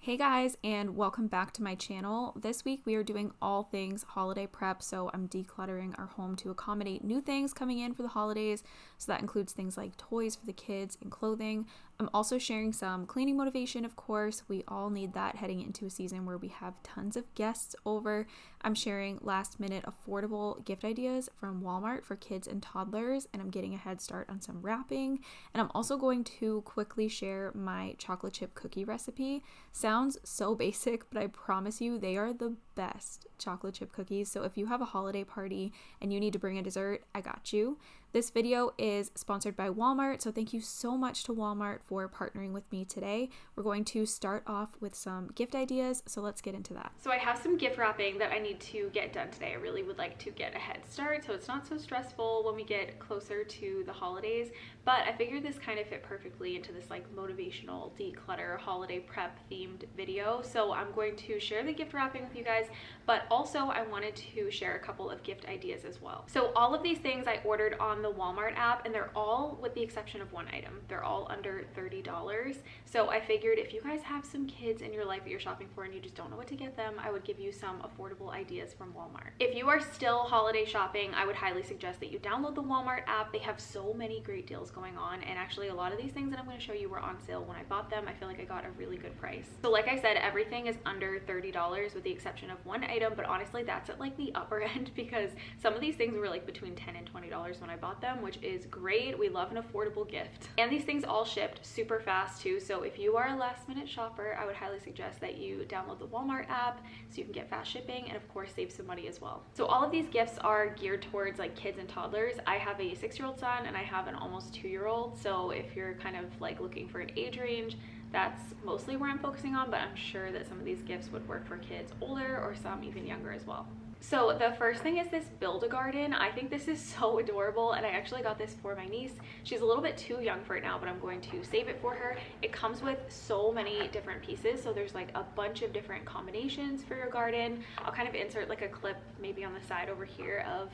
Hey guys, and welcome back to my channel. This week we are doing all things holiday prep, so I'm decluttering our home to accommodate new things coming in for the holidays. So that includes things like toys for the kids and clothing. I'm also sharing some cleaning motivation, of course. We all need that heading into a season where we have tons of guests over. I'm sharing last minute affordable gift ideas from Walmart for kids and toddlers, and I'm getting a head start on some wrapping. And I'm also going to quickly share my chocolate chip cookie recipe. Sounds so basic, but I promise you they are the best chocolate chip cookies. So if you have a holiday party and you need to bring a dessert, I got you. This video is sponsored by Walmart, so thank you so much to Walmart for partnering with me today. We're going to start off with some gift ideas, so let's get into that. So I have some gift wrapping that I need to get done today. I really would like to get a head start so it's not so stressful when we get closer to the holidays, but I figured this kind of fit perfectly into this like motivational declutter holiday prep themed video. So I'm going to share the gift wrapping with you guys, but also I wanted to share a couple of gift ideas as well. So all of these things I ordered on the Walmart app, and they're all, with the exception of one item, they're all under $30. So I figured if you guys have some kids in your life that you're shopping for and you just don't know what to get them, I would give you some affordable ideas from Walmart. If you are still holiday shopping, I would highly suggest that you download the Walmart app. They have so many great deals going on, and actually a lot of these things that I'm going to show you were on sale when I bought them. I feel like I got a really good price. So like I said, everything is under $30 with the exception of one item, but honestly that's at like the upper end because some of these things were like between $10 and $20 when I bought them, which is great. We love an affordable gift. And these things all shipped super fast too, so if you are a last minute shopper, I would highly suggest that you download the Walmart app so you can get fast shipping and of course save some money as well. So all of these gifts are geared towards like kids and toddlers. I have a 6-year-old son and I have an almost 2-year-old, so if you're kind of like looking for an age range, that's mostly where I'm focusing on, but I'm sure that some of these gifts would work for kids older or some even younger as well. So the first thing is this Build-A-Garden. I think this is so adorable, and I actually got this for my niece. She's a little bit too young for it now, but I'm going to save it for her. It comes with so many different pieces, so there's like a bunch of different combinations for your garden. I'll kind of insert like a clip maybe on the side over here of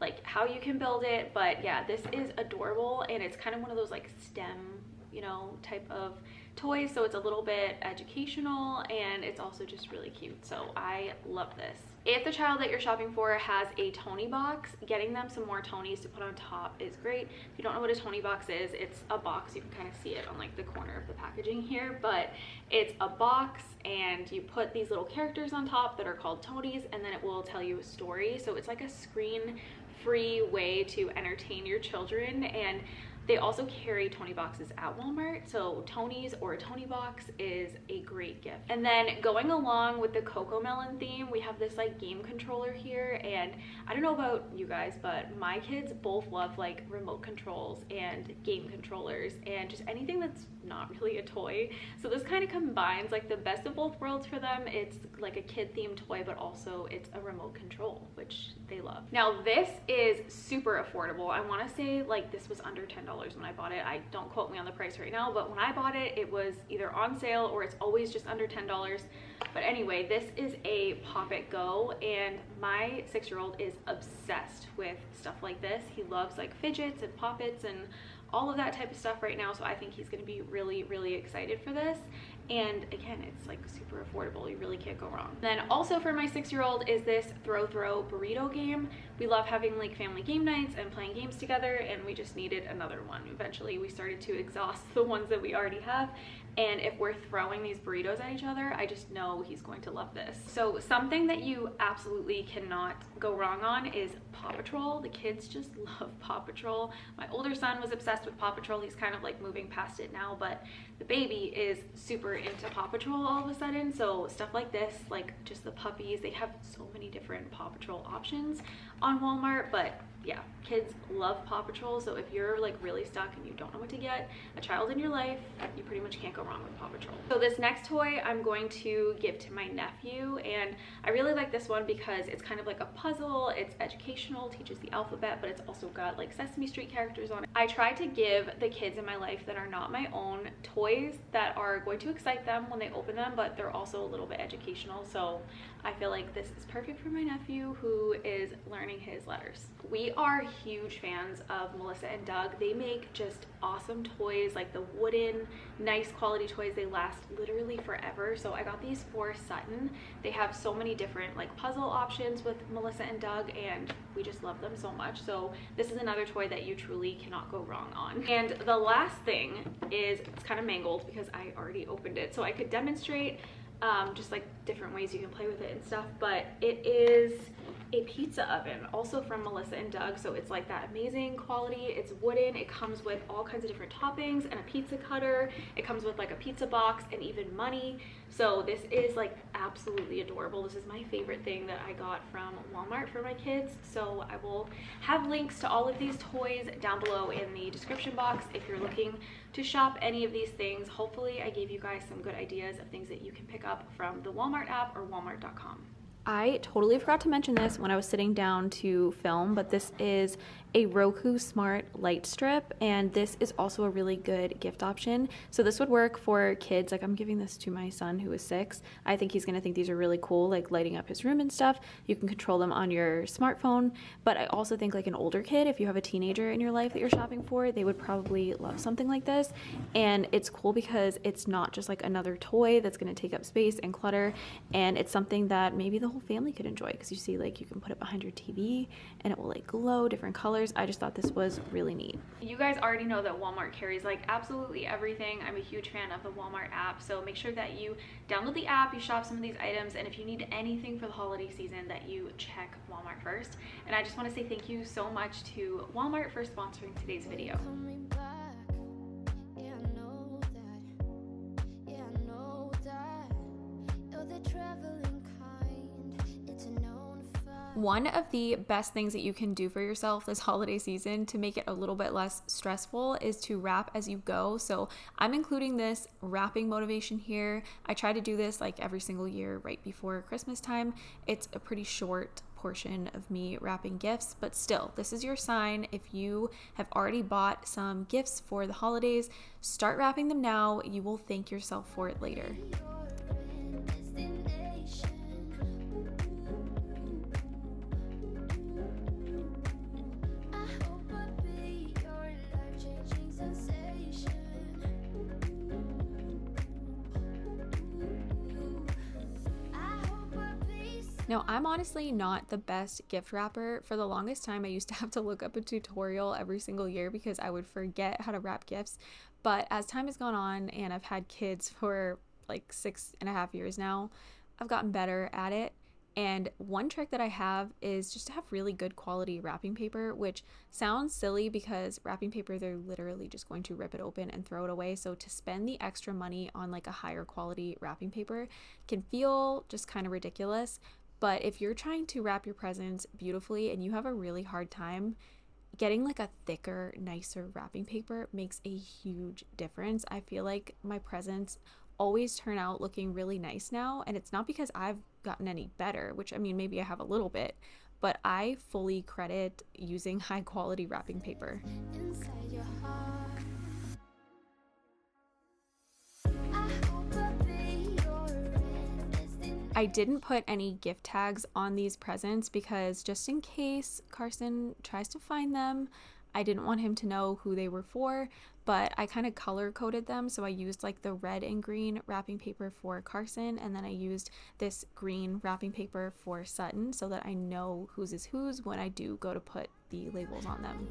like how you can build it, but yeah, this is adorable, and it's kind of one of those like STEM, you know, type of toys, so it's a little bit educational and it's also just really cute. So I love this. If the child that you're shopping for has a Tony box, getting them some more Tonys to put on top is great. If you don't know what a Tony box is, it's a box. You can kind of see it on like the corner of the packaging here, but it's a box and you put these little characters on top that are called Tonys, and then it will tell you a story. So it's like a screen free way to entertain your children, and they also carry Tony boxes at Walmart, so Tonys or a Tony box is a great gift. And then going along with the Cocoa Melon theme, we have this like game controller here, and I don't know about you guys, but my kids both love like remote controls and game controllers and just anything that's not really a toy. So this kind of combines like the best of both worlds for them. It's like a kid themed toy, but also it's a remote control, which they love. Now this is super affordable. I want to say like this was under $10 when I bought it. I don't quote me on the price right now, but when I bought it, it was either on sale or it's always just under $10. But anyway, this is a Pop It Go, and my 6-year-old is obsessed with stuff like this. He loves like fidgets and Pop-Its and all of that type of stuff right now, so I think he's going to be really excited for this. And again, it's like super affordable. You really can't go wrong. Then also for my 6-year-old is this throw burrito game. We love having like family game nights and playing games together, and we just needed another one. Eventually we started to exhaust the ones that we already have, and if we're throwing these burritos at each other, I just know he's going to love this. So something that you absolutely cannot go wrong on is Paw Patrol. The kids just love Paw Patrol. My older son was obsessed with Paw Patrol. He's kind of like moving past it now, but the baby is super into Paw Patrol all of a sudden. So stuff like this, like just the puppies, they have so many different Paw Patrol options on Walmart. But yeah, kids love Paw Patrol, so if you're like really stuck and you don't know what to get a child in your life, you pretty much can't go wrong with Paw Patrol. So this next toy I'm going to give to my nephew, and I really like this one because it's kind of like a puzzle. It's educational, teaches the alphabet, but it's also got like Sesame Street characters on it. I try to give the kids in my life that are not my own toys that are going to excite them when they open them, but they're also a little bit educational, so I feel like this is perfect for my nephew who is learning his letters. We we are huge fans of Melissa and Doug. They make just awesome toys, like the wooden, nice quality toys. They last literally forever. So I got these for Sutton. They have so many different like puzzle options with Melissa and Doug, and we just love them so much. So this is another toy that you truly cannot go wrong on. And the last thing is, it's kind of mangled because I already opened it, so I could demonstrate just like different ways you can play with it and stuff, but it is a pizza oven, also from Melissa and Doug. So it's like that amazing quality. It's wooden. It comes with all kinds of different toppings and a pizza cutter. It comes with like a pizza box and even money. So this is like absolutely adorable. This is my favorite thing that I got from Walmart for my kids. So I will have links to all of these toys down below in the description box if you're looking to shop any of these things. Hopefully I gave you guys some good ideas of things that you can pick up from the Walmart app or walmart.com. I totally forgot to mention this when I was sitting down to film, but this is a Roku Smart Light Strip, and this is also a really good gift option. So this would work for kids. Like, I'm giving this to my son who is 6. I think he's gonna think these are really cool, like lighting up his room and stuff. You can control them on your smartphone, but I also think like an older kid, if you have a teenager in your life that you're shopping for, they would probably love something like this. And it's cool because it's not just like another toy that's gonna take up space and clutter, and it's something that maybe the whole family could enjoy, because you see, like, you can put it behind your TV and it will like glow different colors. I just thought this was really neat. You guys already know that Walmart carries like absolutely everything. I'm a huge fan of the Walmart app, so make sure that you download the app, you shop some of these items, and if you need anything for the holiday season, that you check Walmart first. And I just want to say thank you so much to Walmart for sponsoring today's video. One of the best things that you can do for yourself this holiday season to make it a little bit less stressful is to wrap as you go. So I'm including this wrapping motivation here. I try to do this like every single year right before Christmas time. It's a pretty short portion of me wrapping gifts, but still, this is your sign. If you have already bought some gifts for the holidays, start wrapping them now. You will thank yourself for it later. Now, I'm honestly not the best gift wrapper. For the longest time, I used to have to look up a tutorial every single year because I would forget how to wrap gifts. But as time has gone on and I've had kids for like 6.5 years now, I've gotten better at it. And one trick that I have is just to have really good quality wrapping paper, which sounds silly because wrapping paper, they're literally just going to rip it open and throw it away. So to spend the extra money on like a higher quality wrapping paper can feel just kind of ridiculous. But if you're trying to wrap your presents beautifully and you have a really hard time, getting like a thicker, nicer wrapping paper makes a huge difference. I feel like my presents always turn out looking really nice now, and it's not because I've gotten any better, which, I mean, maybe I have a little bit, but I fully credit using high quality wrapping paper. Inside your heart. I didn't put any gift tags on these presents because just in case Carson tries to find them, I didn't want him to know who they were for, but I kind of color coded them. So I used like the red and green wrapping paper for Carson, and then I used this green wrapping paper for Sutton so that I know whose is whose when I do go to put the labels on them.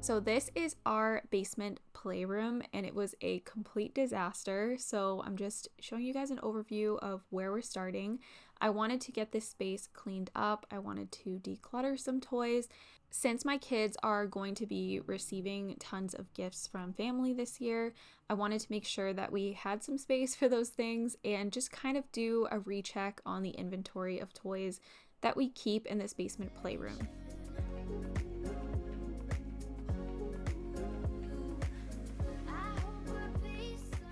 So this is our basement playroom, and it was a complete disaster. So I'm just showing you guys an overview of where we're starting. I wanted to get this space cleaned up. I wanted to declutter some toys. Since my kids are going to be receiving tons of gifts from family this year, I wanted to make sure that we had some space for those things and just kind of do a recheck on the inventory of toys that we keep in this basement playroom.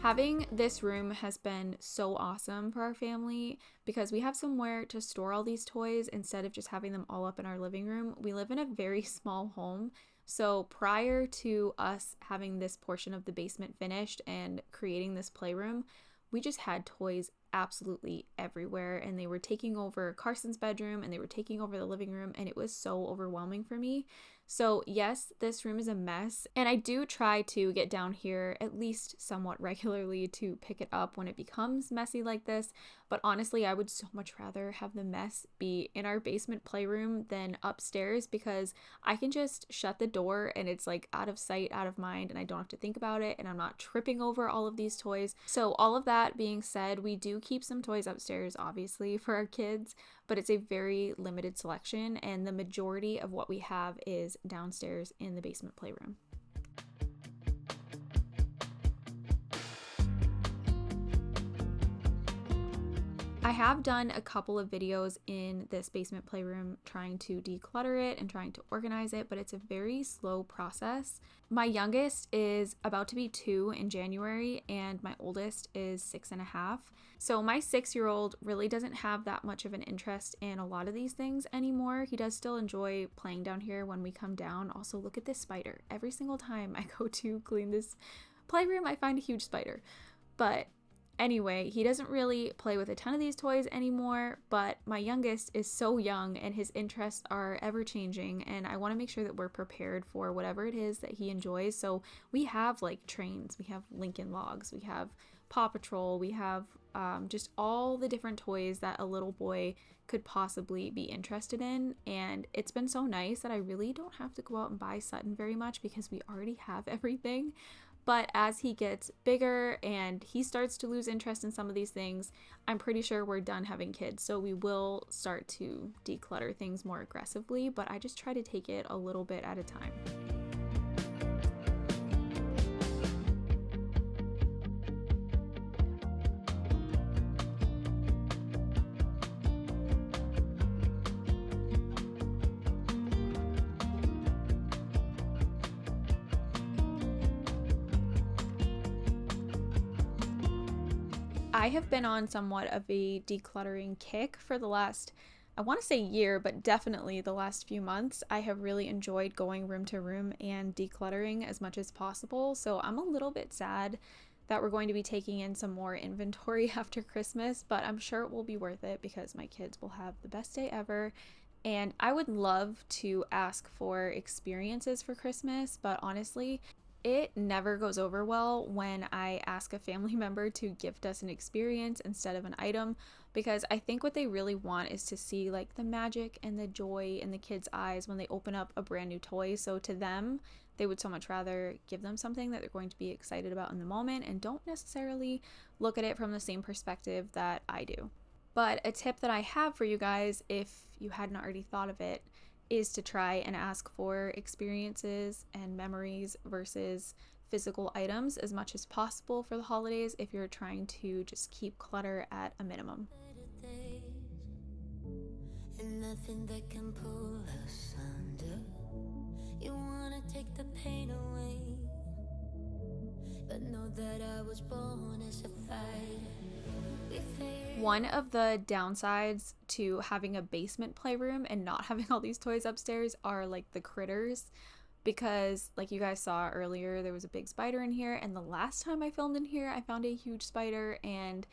Having this room has been so awesome for our family because we have somewhere to store all these toys instead of just having them all up in our living room. We live in a very small home, so prior to us having this portion of the basement finished and creating this playroom, we just had toys absolutely everywhere, and they were taking over Carson's bedroom and they were taking over the living room, and it was so overwhelming for me. So yes, this room is a mess, and I do try to get down here at least somewhat regularly to pick it up when it becomes messy like this, but honestly I would so much rather have the mess be in our basement playroom than upstairs, because I can just shut the door and it's like out of sight, out of mind, and I don't have to think about it, and I'm not tripping over all of these toys. So all of that being said, we do keep some toys upstairs obviously for our kids, but it's a very limited selection, and the majority of what we have is downstairs in the basement playroom. I have done a couple of videos in this basement playroom trying to declutter it and trying to organize it, but it's a very slow process. My youngest is about to be 2 in January, and my oldest is 6.5. So my 6-year-old really doesn't have that much of an interest in a lot of these things anymore. He does still enjoy playing down here when we come down. Also, look at this spider. Every single time I go to clean this playroom, I find a huge spider. But anyway, he doesn't really play with a ton of these toys anymore, but my youngest is so young and his interests are ever changing, and I want to make sure that we're prepared for whatever it is that he enjoys. So we have like trains, we have Lincoln Logs, we have Paw Patrol, we have just all the different toys that a little boy could possibly be interested in, and it's been so nice that I really don't have to go out and buy Sutton very much because we already have everything. But as he gets bigger and he starts to lose interest in some of these things, I'm pretty sure we're done having kids. So we will start to declutter things more aggressively, but I just try to take it a little bit at a time. I have been on somewhat of a decluttering kick for the last, I want to say year, but definitely the last few months. I have really enjoyed going room to room and decluttering as much as possible. So I'm a little bit sad that we're going to be taking in some more inventory after Christmas, but I'm sure it will be worth it because my kids will have the best day ever. And I would love to ask for experiences for Christmas, but honestly, it never goes over well when I ask a family member to gift us an experience instead of an item, because I think what they really want is to see like the magic and the joy in the kids' eyes when they open up a brand new toy. So to them, they would so much rather give them something that they're going to be excited about in the moment and don't necessarily look at it from the same perspective that I do. But a tip that I have for you guys, if you hadn't already thought of it, is to try and ask for experiences and memories versus physical items as much as possible for the holidays if you're trying to just keep clutter at a minimum. And nothing that can pull us under. You wanna take the pain away, but know that I was born as a fighter. One of the downsides to having a basement playroom and not having all these toys upstairs are like the critters, because like you guys saw earlier, there was a big spider in here, and the last time I filmed in here I found a huge spider, and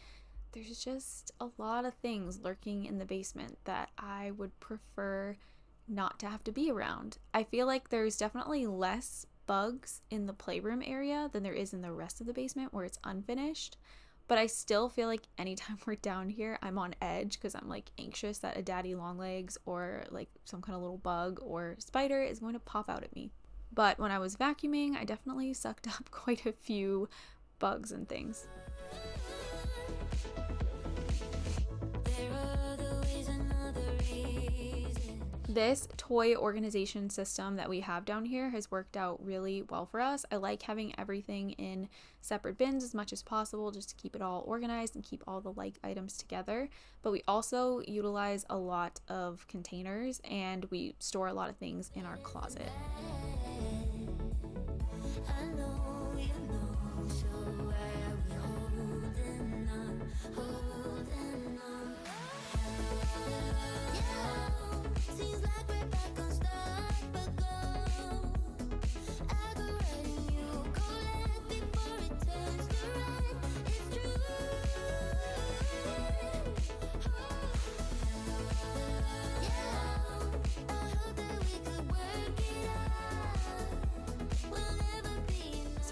there's just a lot of things lurking in the basement that I would prefer not to have to be around. I feel like there's definitely less bugs in the playroom area than there is in the rest of the basement where it's unfinished. But I still feel like anytime we're down here, I'm on edge because I'm like anxious that a daddy long legs or like some kind of little bug or spider is going to pop out at me. But when I was vacuuming, I definitely sucked up quite a few bugs and things. This toy organization system that we have down here has worked out really well for us. I like having everything in separate bins as much as possible just to keep it all organized and keep all the like items together. But we also utilize a lot of containers and we store a lot of things in our closet. I know, you know, so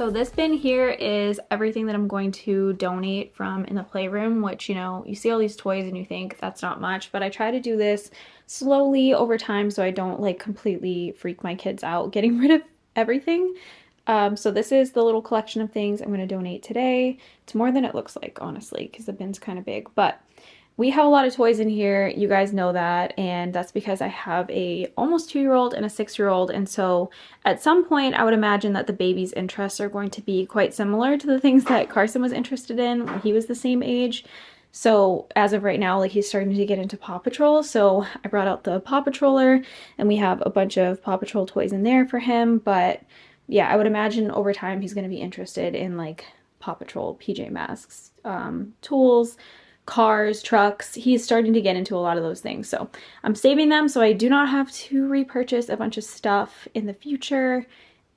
So this bin here is everything that I'm going to donate from in the playroom, which, you know, you see all these toys and you think that's not much, but I try to do this slowly over time so I don't like completely freak my kids out getting rid of everything. So this is the little collection of things I'm going to donate today. It's more than it looks like, honestly, because the bin's kind of big, but we have a lot of toys in here, you guys know that, and that's because I have a almost 2-year-old and a 6-year-old, and so at some point I would imagine that the baby's interests are going to be quite similar to the things that Carson was interested in when he was the same age. So as of right now, like, he's starting to get into Paw Patrol, so I brought out the Paw Patroller, and we have a bunch of Paw Patrol toys in there for him, but yeah, I would imagine over time he's going to be interested in like Paw Patrol PJ Masks, tools, cars, trucks. He's starting to get into a lot of those things. So I'm saving them so I do not have to repurchase a bunch of stuff in the future.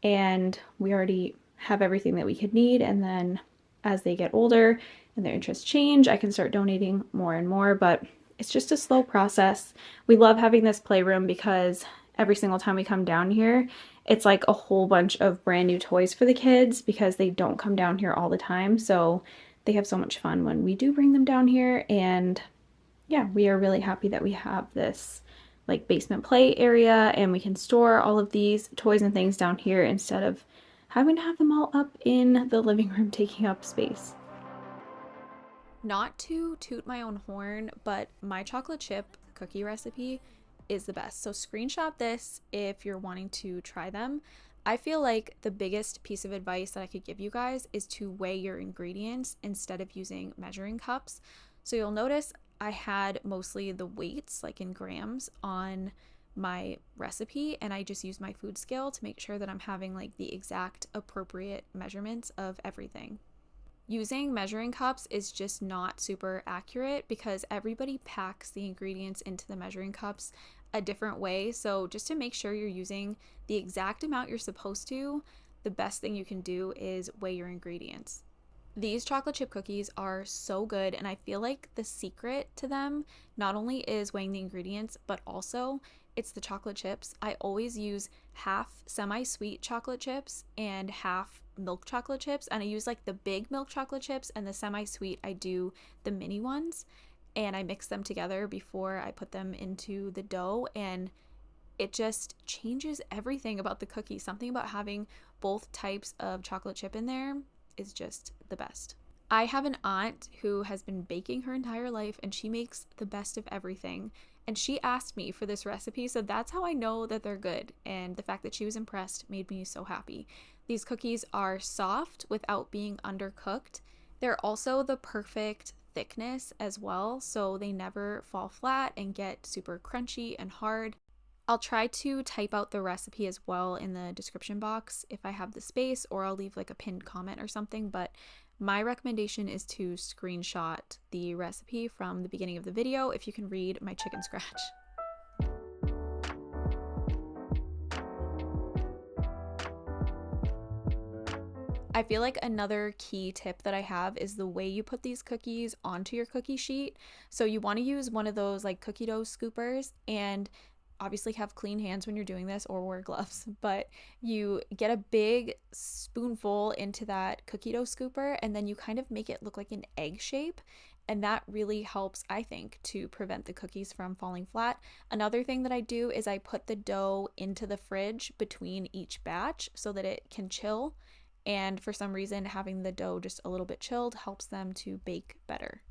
And we already have everything that we could need. And then as they get older and their interests change, I can start donating more and more. But it's just a slow process. We love having this playroom because every single time we come down here, it's like a whole bunch of brand new toys for the kids because they don't come down here all the time. So they have so much fun when we do bring them down here, and yeah, we are really happy that we have this like basement play area and we can store all of these toys and things down here instead of having to have them all up in the living room taking up space. Not to toot my own horn, but my chocolate chip cookie recipe is the best. So screenshot this if you're wanting to try them. I feel like the biggest piece of advice that I could give you guys is to weigh your ingredients instead of using measuring cups. So you'll notice I had mostly the weights, like in grams, on my recipe, and I just use my food scale to make sure that I'm having like the exact appropriate measurements of everything. Using measuring cups is just not super accurate because everybody packs the ingredients into the measuring cups a different way. So just to make sure you're using the exact amount you're supposed to, the best thing you can do is weigh your ingredients. These chocolate chip cookies are so good, and I feel like the secret to them not only is weighing the ingredients, but also it's the chocolate chips. I always use half semi-sweet chocolate chips and half milk chocolate chips, and I use like the big milk chocolate chips, and the semi-sweet I do the mini ones, and I mix them together before I put them into the dough, and it just changes everything about the cookie. Something about having both types of chocolate chip in there is just the best. I have an aunt who has been baking her entire life, and she makes the best of everything, and she asked me for this recipe, so that's how I know that they're good, and the fact that she was impressed made me so happy. These cookies are soft without being undercooked. They're also the perfect thickness as well, so they never fall flat and get super crunchy and hard. I'll try to type out the recipe as well in the description box if I have the space, or I'll leave like a pinned comment or something, but my recommendation is to screenshot the recipe from the beginning of the video if you can read my chicken scratch. I feel like another key tip that I have is the way you put these cookies onto your cookie sheet. So you want to use one of those like cookie dough scoopers, and obviously have clean hands when you're doing this, or wear gloves, but you get a big spoonful into that cookie dough scooper, and then you kind of make it look like an egg shape, and that really helps, I think, to prevent the cookies from falling flat. Another thing that I do is I put the dough into the fridge between each batch so that it can chill, and for some reason having the dough just a little bit chilled helps them to bake better.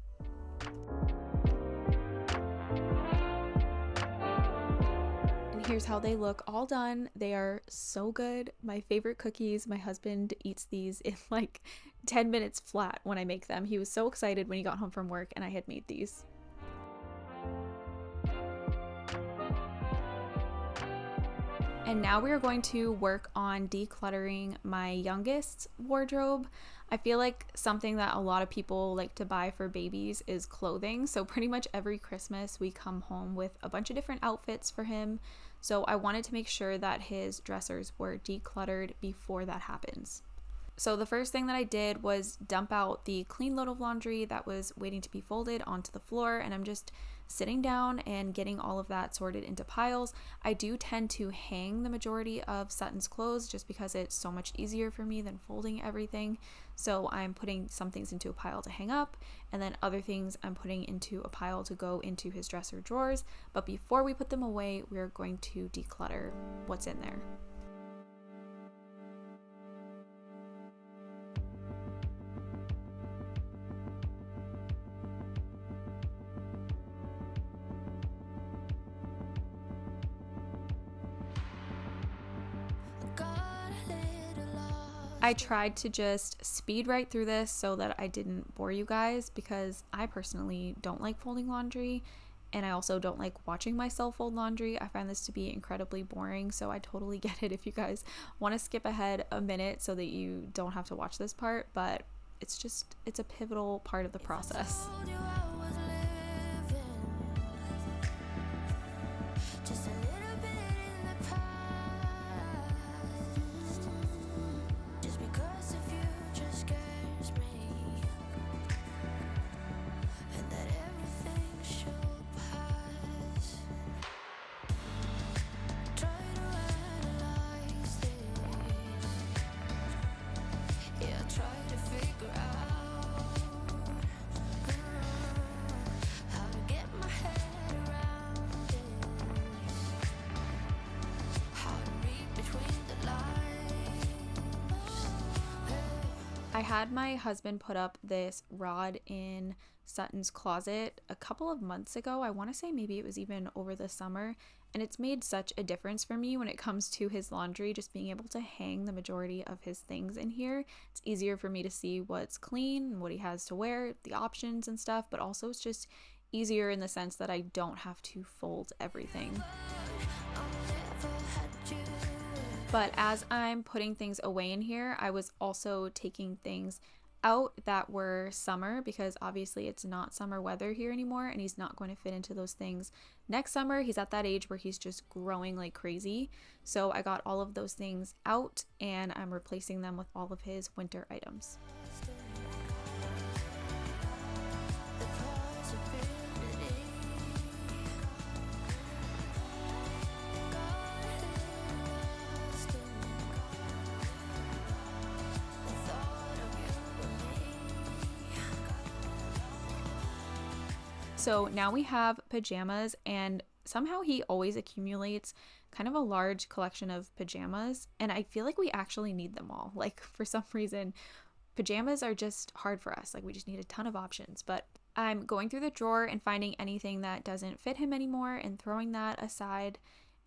Here's how they look all done. They are so good. My favorite cookies. My husband eats these in like 10 minutes flat when I make them. He was so excited when he got home from work and I had made these. And now we are going to work on decluttering my youngest's wardrobe. I feel like something that a lot of people like to buy for babies is clothing. So pretty much every Christmas we come home with a bunch of different outfits for him. So I wanted to make sure that his dressers were decluttered before that happens. So the first thing that I did was dump out the clean load of laundry that was waiting to be folded onto the floor, and I'm just sitting down and getting all of that sorted into piles. I do tend to hang the majority of Sutton's clothes just because it's so much easier for me than folding everything. So I'm putting some things into a pile to hang up, and then other things I'm putting into a pile to go into his dresser drawers. But before we put them away, we're going to declutter what's in there. I tried to just speed right through this so that I didn't bore you guys, because I personally don't like folding laundry, and I also don't like watching myself fold laundry. I find this to be incredibly boring, so I totally get it if you guys want to skip ahead a minute so that you don't have to watch this part, but it's a pivotal part of the process. I had my husband put up this rod in Sutton's closet a couple of months ago. I want to say maybe it was even over the summer, and it's made such a difference for me when it comes to his laundry, just being able to hang the majority of his things in here. It's easier for me to see what's clean and what he has to wear, the options and stuff, but also it's just easier in the sense that I don't have to fold everything. But as I'm putting things away in here, I was also taking things out that were summer, because obviously it's not summer weather here anymore and he's not going to fit into those things next summer. He's at that age where he's just growing like crazy. So I got all of those things out and I'm replacing them with all of his winter items. So now we have pajamas, and somehow he always accumulates kind of a large collection of pajamas, and I feel like we actually need them all. Like, for some reason, pajamas are just hard for us. Like, we just need a ton of options. But I'm going through the drawer and finding anything that doesn't fit him anymore and throwing that aside,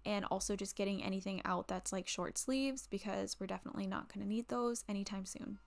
and also just getting anything out that's like short sleeves, because we're definitely not going to need those anytime soon.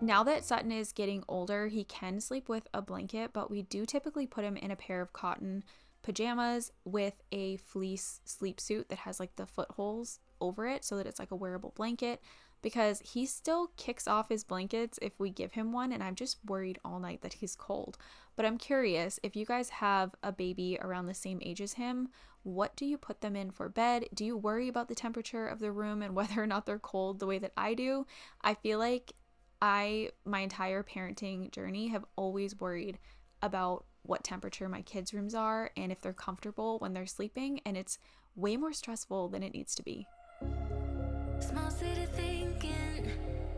Now that Sutton is getting older, he can sleep with a blanket, but we do typically put him in a pair of cotton pajamas with a fleece sleep suit that has like the footholes over it so that it's like a wearable blanket, because he still kicks off his blankets if we give him one, and I'm just worried all night that he's cold. But I'm curious, if you guys have a baby around the same age as him, what do you put them in for bed? Do you worry about the temperature of the room and whether or not they're cold the way that I do? I feel like my entire parenting journey, have always worried about what temperature my kids' rooms are and if they're comfortable when they're sleeping, and it's way more stressful than it needs to be. Small city thinking,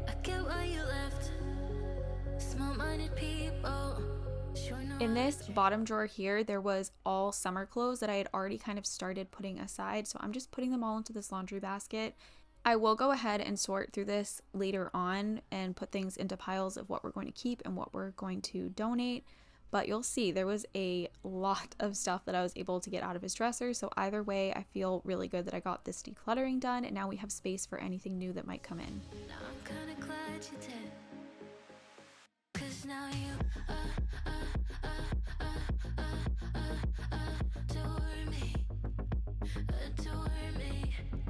I get why you left. Small-minded people. In this bottom drawer here, there was all summer clothes that I had already kind of started putting aside, so I'm just putting them all into this laundry basket. I will go ahead and sort through this later on and put things into piles of what we're going to keep and what we're going to donate. But you'll see there was a lot of stuff that I was able to get out of his dresser. So either way, I feel really good that I got this decluttering done, and now we have space for anything new that might come in. Now I'm kind of glad you did. 'Cause now you adore me.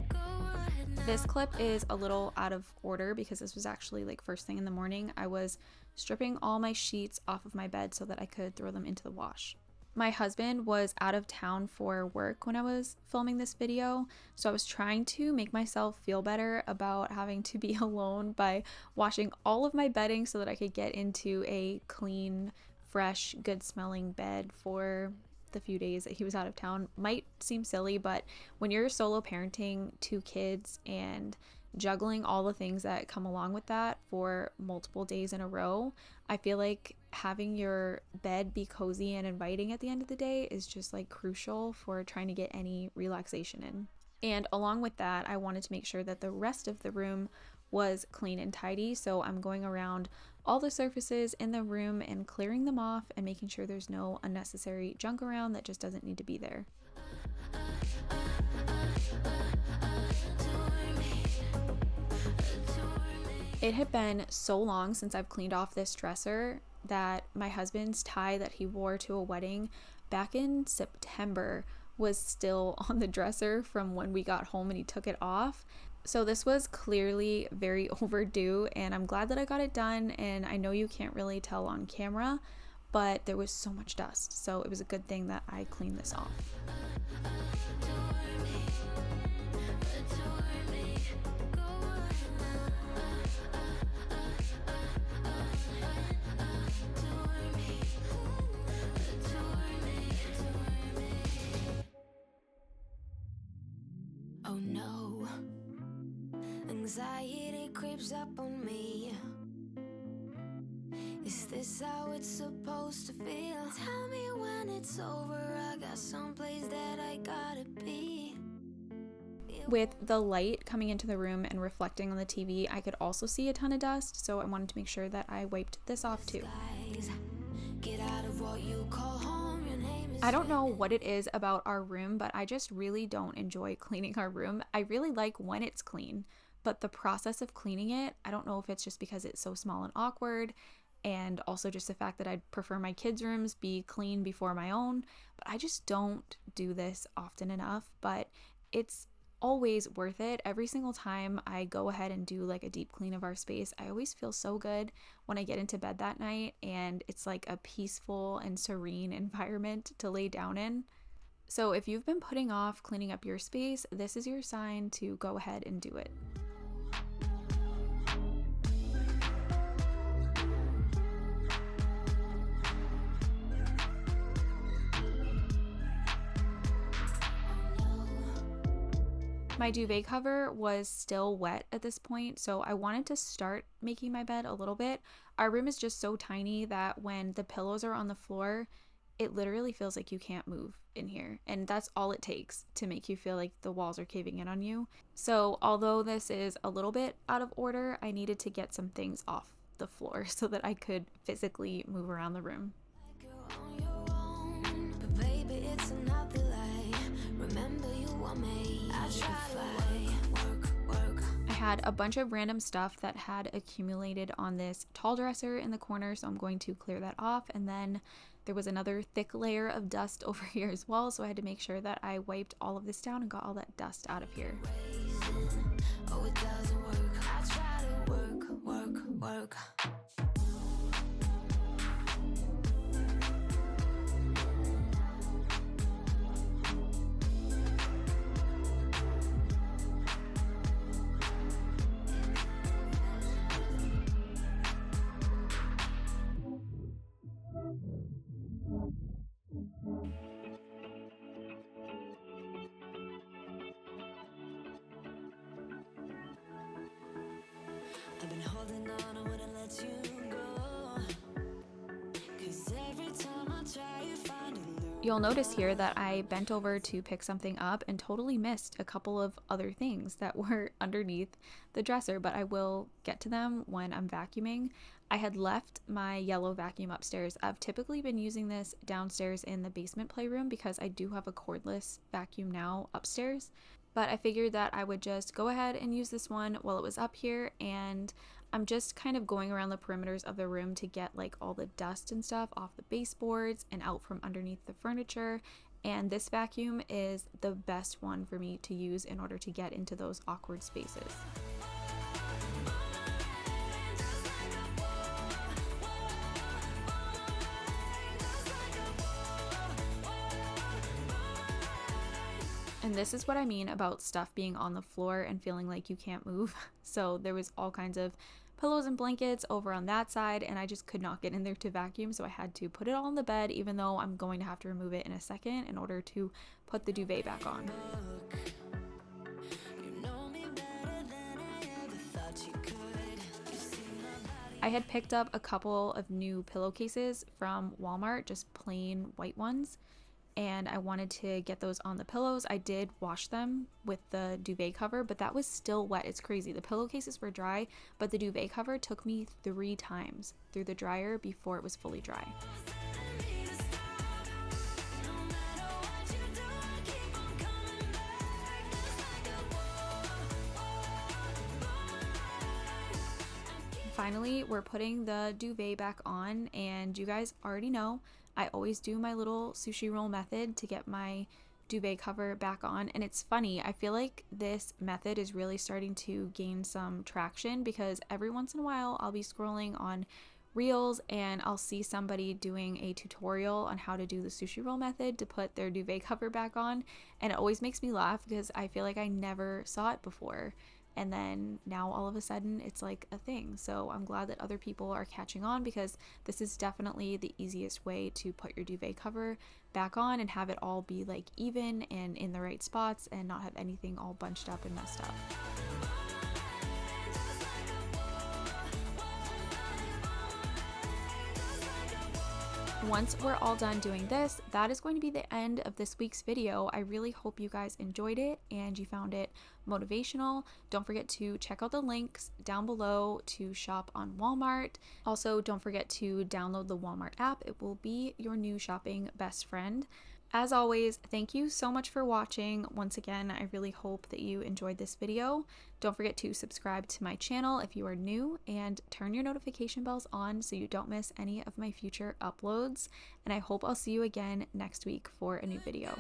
Go ahead now. This clip is a little out of order because this was actually like first thing in the morning. I was stripping all my sheets off of my bed so that I could throw them into the wash. My husband was out of town for work when I was filming this video, so I was trying to make myself feel better about having to be alone by washing all of my bedding so that I could get into a clean, fresh, good smelling bed for the few days that he was out of town. Might seem silly, but when you're solo parenting 2 kids and juggling all the things that come along with that for multiple days in a row, I feel like having your bed be cozy and inviting at the end of the day is just like crucial for trying to get any relaxation in. And along with that, I wanted to make sure that the rest of the room was clean and tidy, so I'm going around all the surfaces in the room and clearing them off and making sure there's no unnecessary junk around that just doesn't need to be there. It had been so long since I've cleaned off this dresser that my husband's tie that he wore to a wedding back in September was still on the dresser from when we got home and he took it off. So this was clearly very overdue, and I'm glad that I got it done. And I know you can't really tell on camera, but there was so much dust, so it was a good thing that I cleaned this off. Oh no, anxiety creeps up on me. Is this how it's supposed to feel? Tell me when it's over, I got someplace that I gotta be. With the light coming into the room and reflecting on the TV, I could also see a ton of dust, so I wanted to make sure that I wiped this off too. Get out of what you call home. Your name is I don't know what it is about our room, but I just really don't enjoy cleaning our room. I really like when it's clean, but the process of cleaning it, I don't know if it's just because it's so small and awkward, and also just the fact that I'd prefer my kids' rooms be clean before my own, but I just don't do this often enough. But it's always worth it. Every single time I go ahead and do like a deep clean of our space, I always feel so good when I get into bed that night, and it's like a peaceful and serene environment to lay down in. So if you've been putting off cleaning up your space, this is your sign to go ahead and do it. My duvet cover was still wet at this point, so I wanted to start making my bed a little bit. Our room is just so tiny that when the pillows are on the floor, it literally feels like you can't move in here. And that's all it takes to make you feel like the walls are caving in on you. So although this is a little bit out of order, I needed to get some things off the floor so that I could physically move around the room. you're on your own, but baby, it's another lie. Remember you were made. I try to work. I had a bunch of random stuff that had accumulated on this tall dresser in the corner, so I'm going to clear that off. And then there was another thick layer of dust over here as well, so I had to make sure that I wiped all of this down and got all that dust out of here. Oh, it doesn't work. I try to work. I've been holding on, I wouldn't let you go. 'Cause every time I try, you find a lure. You'll notice here that I bent over to pick something up and totally missed a couple of other things that were underneath the dresser, but I will get to them when I'm vacuuming. I had left my yellow vacuum upstairs. I've typically been using this downstairs in the basement playroom because I do have a cordless vacuum now upstairs. But I figured that I would just go ahead and use this one while it was up here, and I'm just kind of going around the perimeters of the room to get like all the dust and stuff off the baseboards and out from underneath the furniture. And this vacuum is the best one for me to use in order to get into those awkward spaces. And this is what I mean about stuff being on the floor and feeling like you can't move. So there was all kinds of pillows and blankets over on that side, and I just could not get in there to vacuum, so I had to put it all in the bed, even though I'm going to have to remove it in a second in order to put the duvet back on. I had picked up a couple of new pillowcases from Walmart, just plain white ones, and I wanted to get those on the pillows. I did wash them with the duvet cover, but that was still wet. It's crazy. The pillowcases were dry, but the duvet cover took me 3 times through the dryer before it was fully dry. Finally, we're putting the duvet back on, and you guys already know I always do my little sushi roll method to get my duvet cover back on. And it's funny, I feel like this method is really starting to gain some traction because every once in a while I'll be scrolling on Reels and I'll see somebody doing a tutorial on how to do the sushi roll method to put their duvet cover back on, and it always makes me laugh because I feel like I never saw it before. And then now all of a sudden it's like a thing. So I'm glad that other people are catching on because this is definitely the easiest way to put your duvet cover back on and have it all be like even and in the right spots and not have anything all bunched up and messed up. Once we're all done doing this, that is going to be the end of this week's video. I really hope you guys enjoyed it and you found it motivational. Don't forget to check out the links down below to shop on Walmart. Also, don't forget to download the Walmart app. It will be your new shopping best friend. As always, thank you so much for watching. Once again, I really hope that you enjoyed this video. Don't forget to subscribe to my channel if you are new and turn your notification bells on so you don't miss any of my future uploads. And I hope I'll see you again next week for a new video.